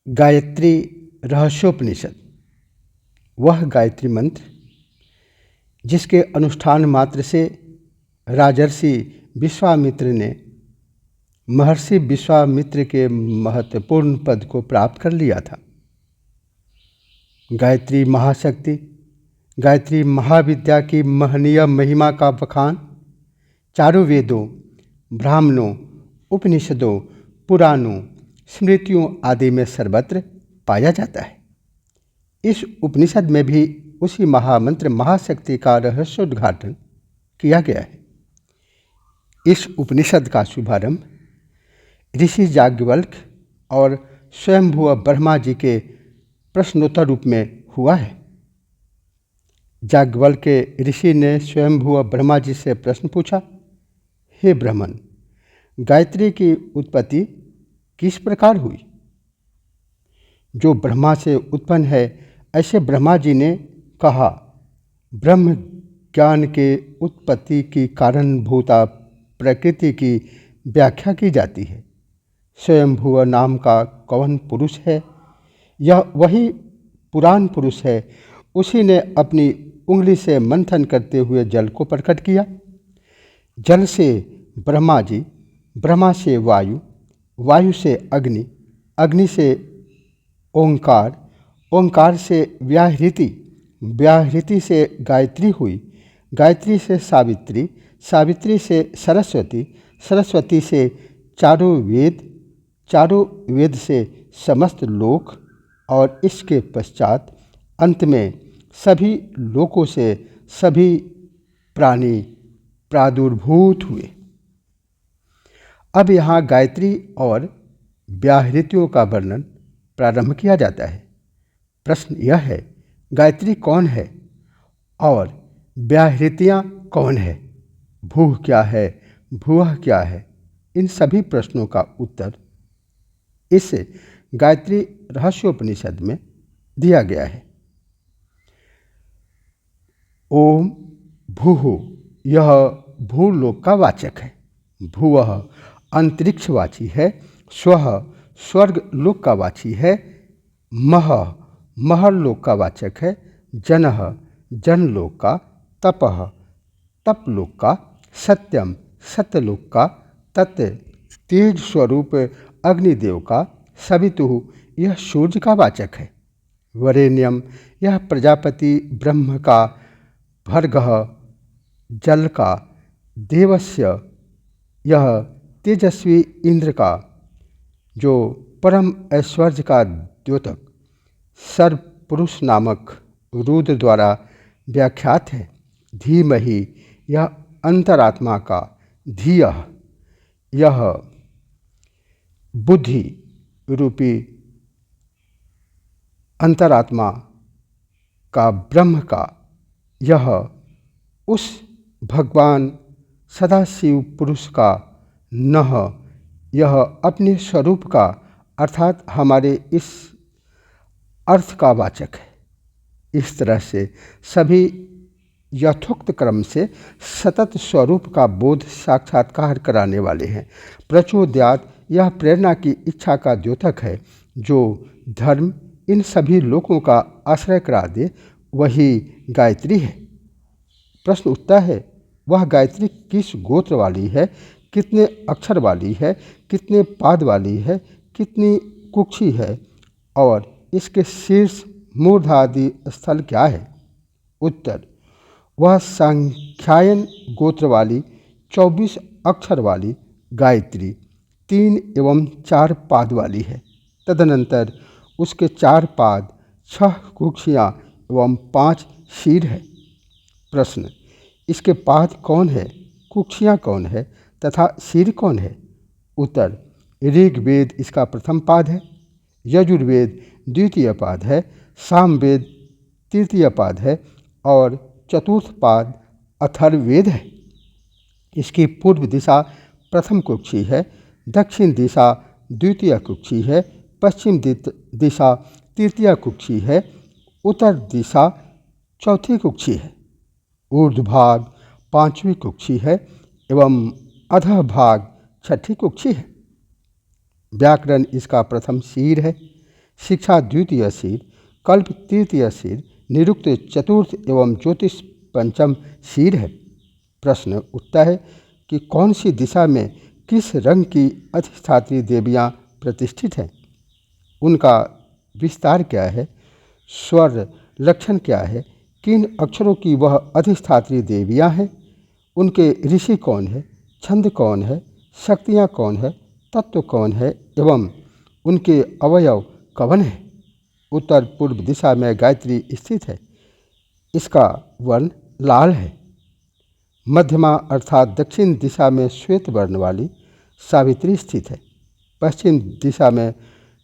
गायत्री रहस्योपनिषद वह गायत्री मंत्र जिसके अनुष्ठान मात्र से राजर्षि विश्वामित्र ने महर्षि विश्वामित्र के महत्वपूर्ण पद को प्राप्त कर लिया था। गायत्री महाशक्ति, गायत्री महाविद्या की महनीय महिमा का बखान चारों वेदों, ब्राह्मणों, उपनिषदों, पुराणों, स्मृतियों आदि में सर्वत्र पाया जाता है। इस उपनिषद में भी उसी महामंत्र महाशक्ति का रहस्योद्घाटन किया गया है। इस उपनिषद का शुभारंभ ऋषि याज्ञवल्क्य और स्वयंभुव ब्रह्मा जी के प्रश्नोत्तर रूप में हुआ है। याज्ञवल्क्य ऋषि ने स्वयंभुव ब्रह्मा जी से प्रश्न पूछा, हे ब्राह्मण, गायत्री की उत्पत्ति किस प्रकार हुई? जो ब्रह्मा से उत्पन्न है, ऐसे ब्रह्मा जी ने कहा, ब्रह्म ज्ञान के उत्पत्ति की कारणभूता प्रकृति की व्याख्या की जाती है। स्वयंभुव नाम का कौन पुरुष है? यह वही पुराण पुरुष है। उसी ने अपनी उंगली से मंथन करते हुए जल को प्रकट किया। जल से ब्रह्मा जी, ब्रह्मा से वायु, वायु से अग्नि, अग्नि से ओंकार, ओंकार से व्याहृति, व्याहृति से गायत्री हुई, गायत्री से सावित्री, सावित्री से सरस्वती, सरस्वती से चारों वेद, चारों वेद से समस्त लोक और इसके पश्चात अंत में सभी लोकों से सभी प्राणी प्रादुर्भूत हुए। अब यहाँ गायत्री और व्याहृतियों का वर्णन प्रारंभ किया जाता है। प्रश्न यह है, गायत्री कौन है और व्याहृतियाँ कौन है? भूः क्या है, भुवः क्या है? इन सभी प्रश्नों का उत्तर इस गायत्री रहस्योपनिषद में दिया गया है। ओम भूः, यह भूलोक का वाचक है। भुवः अंतरिक्षवाची है। स्वः स्वर्ग लोक का वाची है। महः महलोक का वाचक है। जनः जनलोक का। तपः तपलोक का। सत्यम सत्यलोक का। तत् तेज स्वरूप अग्निदेव का। सवितुः यह सूर्य का वाचक है। वरेण्यम यह प्रजापति ब्रह्म का। भर्गः जल का। देवस्य यह तेजस्वी इंद्र का, जो परम ऐश्वर्य का द्योतक सर्वपुरुष नामक रुद्र द्वारा व्याख्यात है। धीमहि यह अंतरात्मा का। धियः यह बुद्धि रूपी अंतरात्मा का ब्रह्म का। यह उस भगवान सदाशिव पुरुष का। नः यह अपने स्वरूप का अर्थात हमारे इस अर्थ का वाचक है। इस तरह से सभी यथोक्त क्रम से सतत स्वरूप का बोध साक्षात्कार कराने वाले हैं। प्रचोदयात् यह प्रेरणा की इच्छा का द्योतक है, जो धर्म इन सभी लोकों का आश्रय करा दे, वही गायत्री है। प्रश्न उठता है, वह गायत्री किस गोत्र वाली है? कितने अक्षर वाली है? कितने पाद वाली है? कितनी कुक्षी है? और इसके शीर्ष मूर्ध आदि स्थल क्या है? उत्तर, वह सांख्यायन गोत्र वाली 24 अक्षर वाली गायत्री 3 एवं 4 पाद वाली है। तदनंतर उसके 4 पाद, 6 कुक्षियाँ एवं 5 शीर है। प्रश्न, इसके पाद कौन है, कुक्षियाँ कौन है तथा शीर कौन है? उत्तर, ऋग्वेद इसका प्रथम पाद है। यजुर्वेद द्वितीय पाद है। सामवेद तृतीय पाद है और चतुर्थ पाद अथर्ववेद है। इसकी पूर्व दिशा प्रथम कुक्षी है। दक्षिण दिशा द्वितीय कुक्षी है। पश्चिम दिशा तृतीय कुक्षी है। उत्तर दिशा चौथी कुक्षी है। ऊर्ध्वभाग 5वीं कुक्षी है एवं अधः भाग 6ठी कुक्षी है। व्याकरण इसका प्रथम शीर है। शिक्षा द्वितीय शीर, कल्प तृतीय शीर, निरुक्त चतुर्थ एवं ज्योतिष पंचम शीर है। प्रश्न उठता है कि कौन सी दिशा में किस रंग की अधिष्ठात्री देवियाँ प्रतिष्ठित हैं, उनका विस्तार क्या है, स्वर लक्षण क्या है, किन अक्षरों की वह अधिष्ठात्री देवियाँ हैं, उनके ऋषि कौन है, छंद कौन है, शक्तियाँ कौन है, तत्व कौन है एवं उनके अवयव कवन है। उत्तर पूर्व दिशा में गायत्री स्थित है। इसका वर्ण लाल है। मध्यमा अर्थात दक्षिण दिशा में श्वेत वर्ण वाली सावित्री स्थित है। पश्चिम दिशा में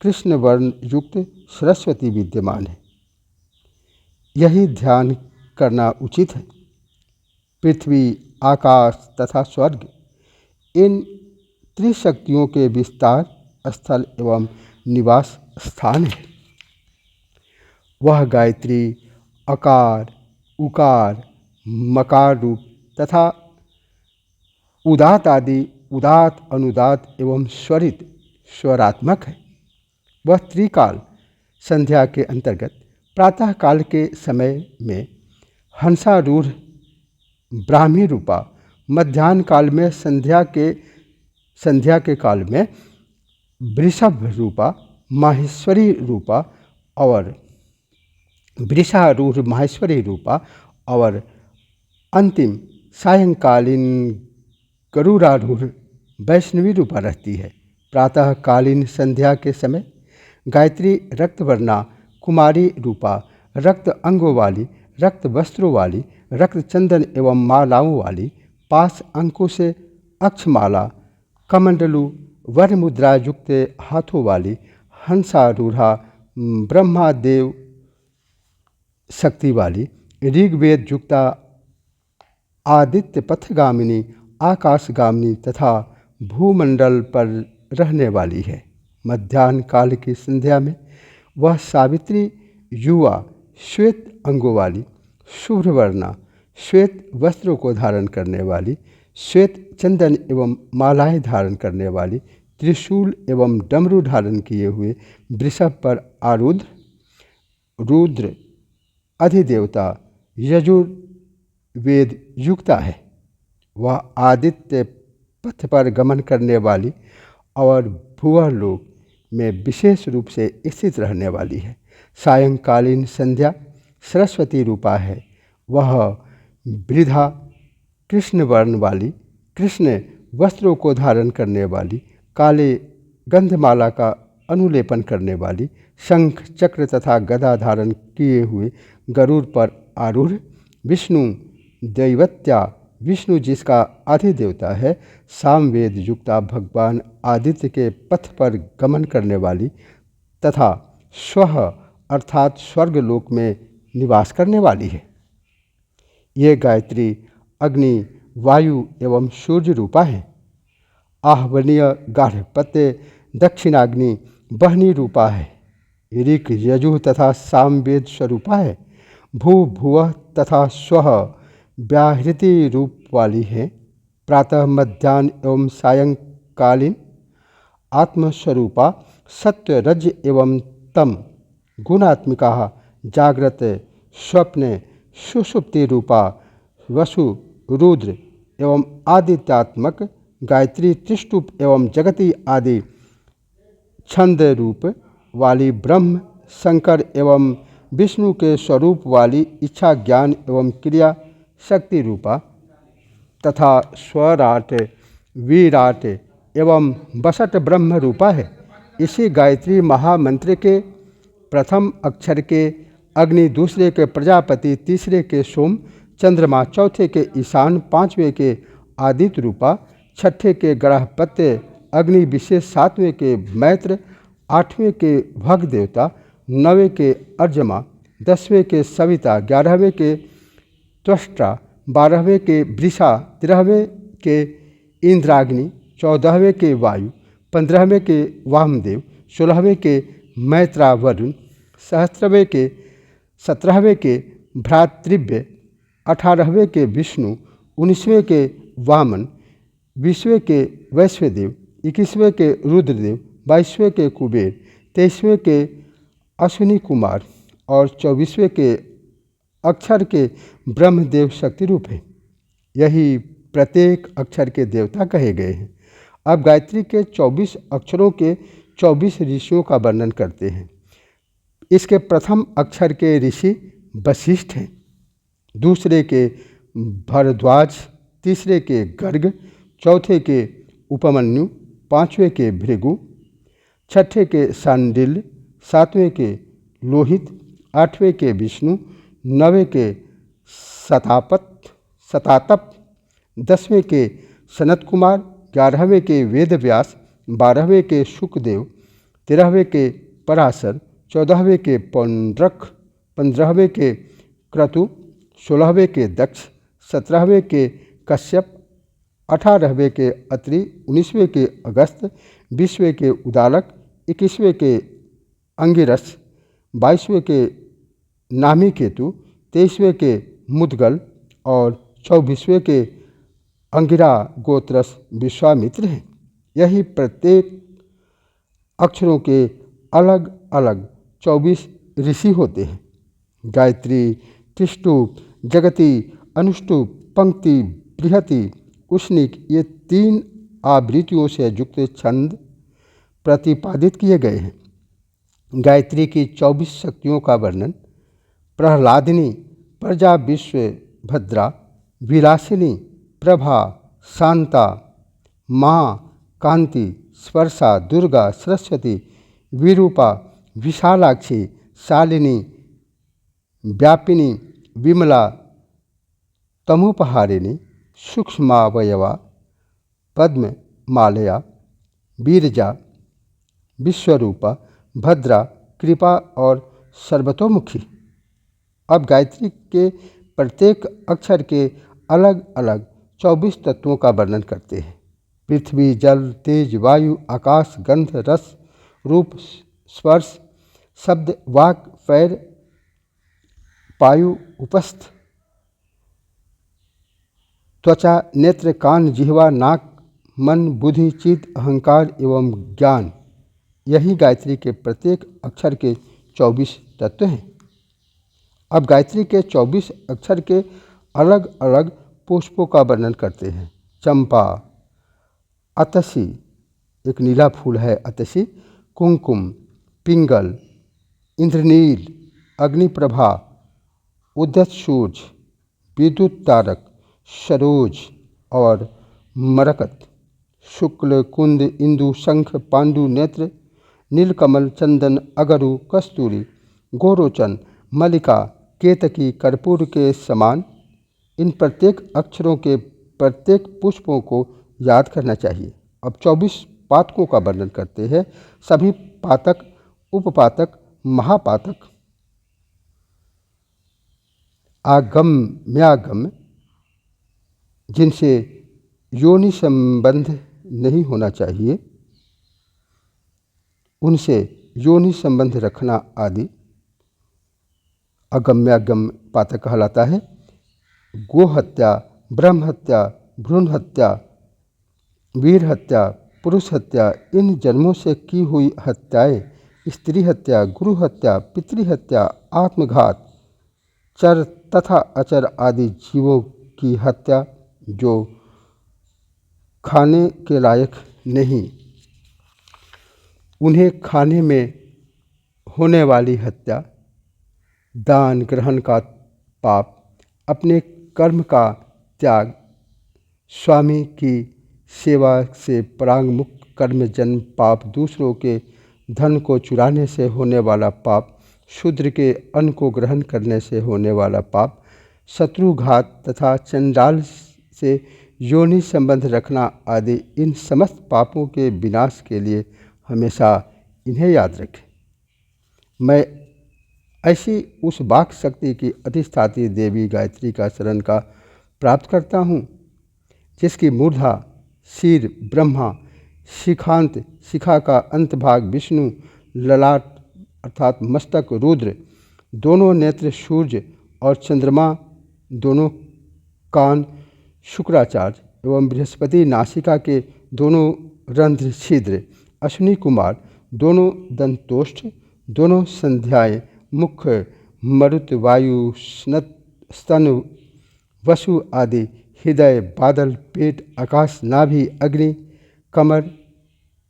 कृष्ण वर्ण युक्त सरस्वती विद्यमान है। यही ध्यान करना उचित है। पृथ्वी, आकाश तथा स्वर्ग इन त्रिशक्तियों के विस्तार स्थल एवं निवास स्थान है। वह गायत्री अकार, उकार, मकार रूप तथा उदात आदि उदात, अनुदात एवं स्वरित स्वरात्मक है। वह त्रिकाल संध्या के अंतर्गत प्रातः काल के समय में हंसारूढ़ ब्राह्मी रूपा, मध्याह्न काल में संध्या के काल में वृषभ रूपा माहेश्वरी रूपा और वृषारूढ़ माहेश्वरी रूपा और अंतिम सायंकालीन गरुड़ारूढ़ वैष्णवी रूपा रहती है। प्रातःकालीन संध्या के समय गायत्री रक्तवर्णा कुमारी रूपा, रक्त अंगों वाली, रक्त वस्त्रों वाली, रक्त चंदन एवं मालाओं वाली, पास अंकों से अक्षमाला, कमंडलू, वर मुद्रा युक्त हाथों वाली, हंसारूढ़ा, ब्रह्मादेव शक्ति वाली, ऋग्वेद युक्ता, आदित्य पथगामिनी, आकाशगामिनी तथा भूमंडल पर रहने वाली है। मध्याह्न काल की संध्या में वह सावित्री युवा, श्वेत अंगों वाली, शुभ्रवर्णा, श्वेत वस्त्रों को धारण करने वाली, श्वेत चंदन एवं मालाएं धारण करने वाली, त्रिशूल एवं डमरू धारण किए हुए वृषभ पर आरूढ़ रुद्र अधिदेवता यजुर्वेद युक्ता है। वह आदित्य पथ पर गमन करने वाली और भुवः लोक में विशेष रूप से स्थित रहने वाली है। सायंकालीन संध्या सरस्वती रूपा है। वह वृद्धा कृष्ण वर्ण वाली, कृष्ण वस्त्रों को धारण करने वाली, काले गंधमाला का अनुलेपन करने वाली, शंख चक्र तथा गदा धारण किए हुए गरुड़ पर आरूढ़, विष्णु दैवत्या, विष्णु जिसका अधिदेवता है, सामवेद युक्ता, भगवान आदित्य के पथ पर गमन करने वाली तथा स्वः अर्थात स्वर्गलोक में निवास करने वाली है। ये गायत्री अग्नि, वायु एवं सूर्य रूपा है। आहवनीय गार्हपत्य दक्षिणाग्नि बहनी रूपा है। ऋक्, यजुः तथा सामवेद स्वरूपा है। भू, भुवः तथा स्वः व्याहृति रूप वाली है। प्रातः, मध्याह्न एवं सायंकालीन आत्मस्वरूपा, सत्य, रज एवं तम गुणात्मिका, जागृत, स्वप्न, सुषुप्ति रूपा, वसु, रुद्र एवं आदित्यात्मक गायत्री, त्रिष्टुप एवं जगति आदि छंद रूप वाली, ब्रह्म, शंकर एवं विष्णु के स्वरूप वाली, इच्छा, ज्ञान एवं क्रिया शक्ति रूपा तथा स्वराट, विराट एवं वसट ब्रह्म रूपा है। इसी गायत्री महामंत्र के प्रथम अक्षर के अग्नि, दूसरे के प्रजापति, तीसरे के सोम, चंद्रमा, चौथे के ईशान, पांचवें के आदित्य रूपा, छठे के ग्रहपत्य अग्नि विशेष, सातवें के मैत्र, आठवें के भग देवता, नवें के अर्जमा, 10वें के सविता, 11वें के त्वष्टा, 12वें के वृषा, 13वें के इंद्राग्नि, 14वें के वायु, 15वें के वामदेव, 16वें के मैत्रा वरुण, 17वें के भ्रातृव्य, 18वें के विष्णु, 19वें के वामन, 20वें के वैश्वदेव, 21वें के रुद्रदेव, 22वें के कुबेर, 23वें के अश्विनी कुमार और 24वें के अक्षर के ब्रह्मदेव शक्ति रूप हैं। यही प्रत्येक अक्षर के देवता कहे गए हैं। अब गायत्री के 24 अक्षरों के 24 ऋषियों का वर्णन करते हैं। इसके प्रथम अक्षर के ऋषि वशिष्ठ हैं, दूसरे के भरद्वाज, तीसरे के गर्ग, चौथे के उपमन्यु, पांचवें के भृगु, छठे के शांडिल्य, सातवें के लोहित, आठवें के विष्णु, नवें के सतातप, 10वें के सनत कुमार, 11वें के वेदव्यास, 12वें के शुकदेव, 13वें के पराशर, 14वें के पौंड्रक, 15वें के क्रतु, 16वें के दक्ष, 17वें के कश्यप, 18वें के अत्रि, 19वें के अगस्त, 20वें के उदालक, 21वें के अंगिरस, 22वें के नामीकेतु, 23वें के मुदगल और 24वें के अंगिरा गोत्रस विश्वामित्र हैं। यही प्रत्येक अक्षरों के अलग अलग 24 ऋषि होते हैं। गायत्री त्रिष्टुप, जगति, अनुष्टुप, पंक्ति, बृहति, उष्णिक, ये 3 आवृत्तियों से युक्त छंद प्रतिपादित किए गए हैं। गायत्री की 24 शक्तियों का वर्णन प्रहलादिनी, प्रजा, विश्व भद्रा, विलासिनी, प्रभा, शांता, माँ, कांति, स्पर्शा, दुर्गा, सरस्वती, विरूपा, विशालाक्षी, शालिनी, व्यापिनी, विमला, तमुपहारिणी, सूक्ष्मावयवा, पद्म, मालया, बीरजा, विश्वरूपा, भद्रा, कृपा और सर्वतोमुखी। अब गायत्री के प्रत्येक अक्षर के अलग अलग 24 तत्वों का वर्णन करते हैं। पृथ्वी, जल, तेज, वायु, आकाश, गंध, रस, रूप, स्पर्श, शब्द, वाक, पैर, पायु, उपस्थ, त्वचा, नेत्र, कान, जिह्वा, नाक, मन, बुद्धि, चित्त, अहंकार एवं ज्ञान, यही गायत्री के प्रत्येक अक्षर के 24 तत्व हैं। अब गायत्री के 24 अक्षर के अलग अलग पुष्पों का वर्णन करते हैं। चंपा, अतसी, एक नीला फूल है अतसी, कुमकुम, पिंगल, इंद्रनील, अग्निप्रभा, उद्यत सूर्य, विद्युत तारक, सरोज और मरकत, शुक्ल, कुंद, इंदु, शंख, पांडु, नेत्र, नीलकमल, चंदन, अगरु, कस्तूरी, गोरोचन, मल्लिका, केतकी, कर्पूर के समान। इन प्रत्येक अक्षरों के प्रत्येक पुष्पों को याद करना चाहिए। अब 24 पातकों का वर्णन करते हैं। सभी पातक, उपपातक, महापातक, आगम्यागम्य, जिनसे योनि संबंध नहीं होना चाहिए, उनसे योनि संबंध रखना आदि अगम्यागम्य पातक कहलाता है। गो हत्या, ब्रह्म हत्या, भ्रूण हत्या, वीर हत्या, पुरुष हत्या, इन जन्मों से की हुई हत्याएं, स्त्री हत्या, गुरु हत्या, पितृ हत्या, आत्मघात, चर तथा अचर आदि जीवों की हत्या जो खाने के लायक नहीं, उन्हें खाने में होने वाली हत्या, दान ग्रहण का पाप, अपने कर्म का त्याग, स्वामी की सेवा से परांगमुख कर्म जन्म पाप, दूसरों के धन को चुराने से होने वाला पाप, शूद्र के अन्न को ग्रहण करने से होने वाला पाप, शत्रुघात तथा चंडाल से योनि संबंध रखना आदि, इन समस्त पापों के विनाश के लिए हमेशा इन्हें याद रखें। मैं ऐसी उस वाक शक्ति की अधिष्ठात्री देवी गायत्री का शरण का प्राप्त करता हूँ, जिसकी मूर्धा सिर ब्रह्मा, शिखांत शिखा का अंतभाग विष्णु, ललाट अर्थात मस्तक रुद्र, दोनों नेत्र सूर्य और चंद्रमा, दोनों कान शुक्राचार्य एवं बृहस्पति, नासिका के दोनों रंध्र छिद्र, अश्विनी कुमार, दोनों दंतोष्ठ, दोनों संध्याएं मुख्य मरुत, वायु, स्तन, वसु आदि, हृदय, बादल, पेट, आकाश, नाभि, अग्नि, कमर,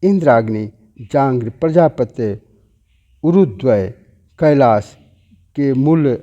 इंद्राग्नि, जांघ, प्रजापत्य, उरुद्वय, कैलाश के मूल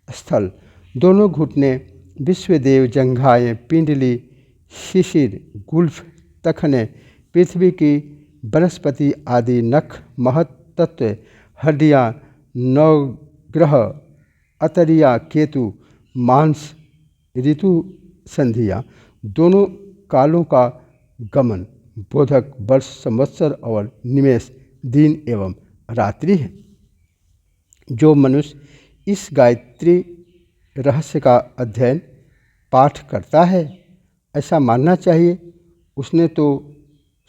स्थल, दोनों घुटने, विश्वदेव, जंघाएं, पिंडली, शिशिर, गुल्फ, तखने, पृथ्वी की वनस्पति आदि, नख, महत्तत्व, हड्डियाँ, नवग्रह, अतरिया, केतु, मांस, ऋतु, संधियाँ, दोनों कालों का गमन, बोधक, वर्ष, संवत्सर और निमेष, दिन एवं रात्रि है। जो मनुष्य इस गायत्री रहस्य का अध्ययन पाठ करता है, ऐसा मानना चाहिए उसने तो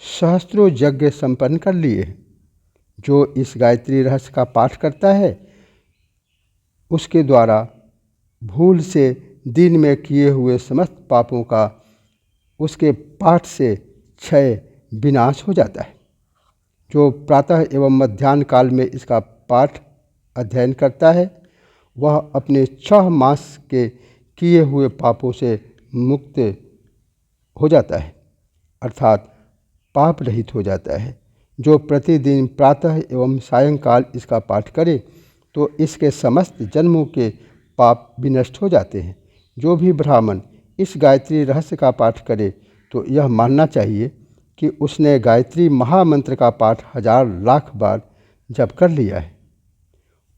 सहस्त्रों यज्ञ संपन्न कर लिए हैं। जो इस गायत्री रहस्य का पाठ करता है उसके द्वारा भूल से दिन में किए हुए समस्त पापों का उसके पाठ से क्षय विनाश हो जाता है। जो प्रातः एवं मध्याह्न काल में इसका पाठ अध्ययन करता है वह अपने 6 मास के किए हुए पापों से मुक्त हो जाता है, अर्थात पाप रहित हो जाता है। जो प्रतिदिन प्रातः एवं सायंकाल इसका पाठ करे तो इसके समस्त जन्मों के पाप विनष्ट हो जाते हैं। जो भी ब्राह्मण इस गायत्री रहस्य का पाठ करे तो यह मानना चाहिए कि उसने गायत्री महामंत्र का पाठ 1000 लाख बार जप कर लिया है।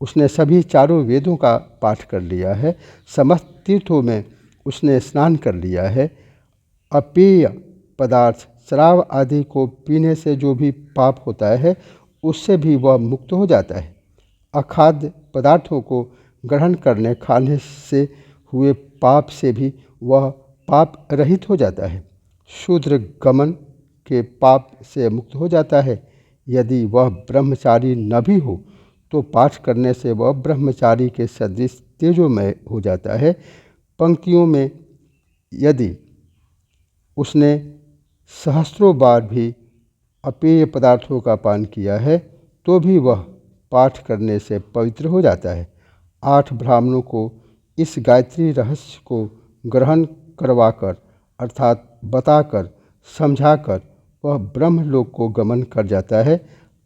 उसने सभी चारों वेदों का पाठ कर लिया है, समस्त तीर्थों में उसने स्नान कर लिया है। अपेय पदार्थ, शराब आदि को पीने से जो भी पाप होता है उससे भी वह मुक्त हो जाता है। अखाद्य पदार्थों को ग्रहण करने खाने से हुए पाप से भी वह पाप रहित हो जाता है। शूद्र गमन के पाप से मुक्त हो जाता है। यदि वह ब्रह्मचारी न भी हो तो पाठ करने से वह ब्रह्मचारी के सदृश तेजोमय हो जाता है। पंक्तियों में यदि उसने सहस्त्रों बार भी अपेय पदार्थों का पान किया है तो भी वह पाठ करने से पवित्र हो जाता है। 8 ब्राह्मणों को इस गायत्री रहस्य को ग्रहण करवाकर अर्थात बताकर समझाकर वह ब्रह्मलोक को गमन कर जाता है।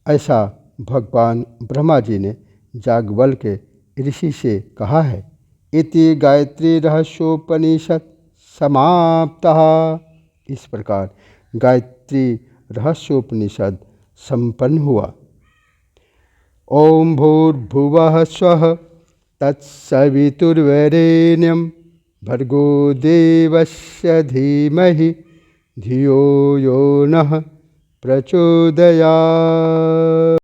ऐसा भगवान ब्रह्मा जी ने याज्ञवल्क्य ऋषि से कहा है। इति गायत्री रहस्योपनिषद समाप्तः। इस प्रकार गायत्री रहस्योपनिषद संपन्न हुआ। ओम भूर्भुवः स्वः तत्सवितुर्वरेण्यं भर्गो देवस्य धीमहि धियो यो नः प्रचोदयात्।